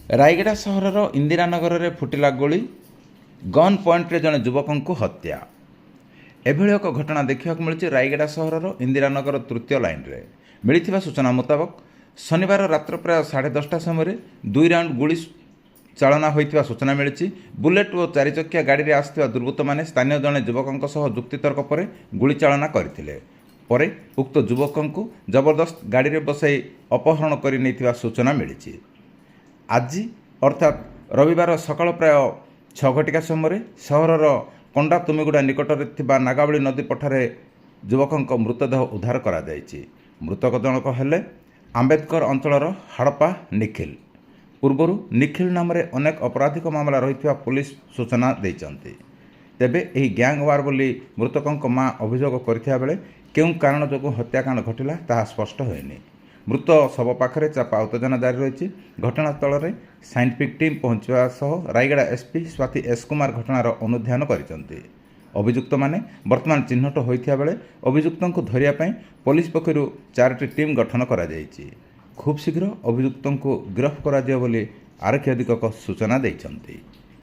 ରାୟଗଡ଼ା ସହରର ଇନ୍ଦିରାନଗରରେ ଫୁଟିଲା ଗୁଳି, ଗନ୍ ପଏଣ୍ଟରେ ଜଣେ ଯୁବକଙ୍କୁ ହତ୍ୟା। ଏଭଳି ଏକ ଘଟଣା ଦେଖିବାକୁ ମିଳିଛି ରାୟଗଡ଼ା ସହରର ଇନ୍ଦିରାନଗର ତୃତୀୟ ଲାଇନ୍ରେ। ମିଳିଥିବା ସୂଚନା ମୁତାବକ ଶନିବାର ରାତ୍ର ପ୍ରାୟ 10:30 ସମୟରେ 2 ରାଉଣ୍ଡ ଗୁଳି ଚାଳନା ହୋଇଥିବା ସୂଚନା ମିଳିଛି। ବୁଲେଟ୍ ଓ 4 ଚକିଆ ଗାଡ଼ିରେ ଆସିଥିବା ଦୁର୍ବୃତ୍ତମାନେ ସ୍ଥାନୀୟ ଜଣେ ଯୁବକଙ୍କ ସହ ଯୁକ୍ତିତର୍କ ପରେ ଗୁଳି ଚାଳନା କରିଥିଲେ। ପରେ ଉକ୍ତ ଯୁବକଙ୍କୁ ଜବରଦସ୍ତ ଗାଡ଼ିରେ ବସାଇ ଅପହରଣ କରି ନେଇଥିବା ସୂଚନା ମିଳିଛି। ଆଜି ଅର୍ଥାତ୍ ରବିବାର ସକାଳ ପ୍ରାୟ 6 ଘଟିକା ସମୟରେ ସହରର କଣ୍ଡା ତୁମିଗୁଡ଼ା ନିକଟରେ ଥିବା ନାଗାବଳୀ ନଦୀ ପଠାରେ ଯୁବକଙ୍କ ମୃତଦେହ ଉଦ୍ଧାର କରାଯାଇଛି। ମୃତକ ଜଣକ ହେଲେ ଆମ୍ବେଦକର ଅଞ୍ଚଳର ହାଡ଼ପା ନିଖିଲ। ପୂର୍ବରୁ ନିଖିଲ ନାମରେ ଅନେକ ଅପରାଧିକ ମାମଲା ରହିଥିବା ପୁଲିସ ସୂଚନା ଦେଇଛନ୍ତି। ତେବେ ଏହି ଗ୍ୟାଙ୍ଗ ୱାର୍ ବୋଲି ମୃତକଙ୍କ ମା ଅଭିଯୋଗ କରିଥିବା ବେଳେ କେଉଁ କାରଣ ଯୋଗୁଁ ହତ୍ୟାକାଣ୍ଡ ଘଟିଲା ତାହା ସ୍ପଷ୍ଟ ହୋଇନି। ମୃତ ଶବ ପାଖରେ ଚାପା ଉତ୍ତେଜନା ଜାରି ରହିଛି। ଘଟଣାସ୍ଥଳରେ ସାଇଣ୍ଟିଫିକ୍ ଟିମ୍ ପହଞ୍ଚିବା ସହ ରାୟଗଡ଼ା ଏସ୍ପି ସ୍ୱାତି ଏସ୍ କୁମାର ଘଟଣାର ଅନୁଧ୍ୟାନ କରିଛନ୍ତି। ଅଭିଯୁକ୍ତମାନେ ବର୍ତ୍ତମାନ ଚିହ୍ନଟ ହୋଇଥିବା ବେଳେ ଅଭିଯୁକ୍ତଙ୍କୁ ଧରିବା ପାଇଁ ପୋଲିସ ପକ୍ଷରୁ 4ଟି ଟିମ୍ ଗଠନ କରାଯାଇଛି। ଖୁବ୍ ଶୀଘ୍ର ଅଭିଯୁକ୍ତଙ୍କୁ ଗିରଫ କରାଯିବ ବୋଲି ଆରକ୍ଷୀ ଅଧୀକ୍ଷକ ସୂଚନା ଦେଇଛନ୍ତି।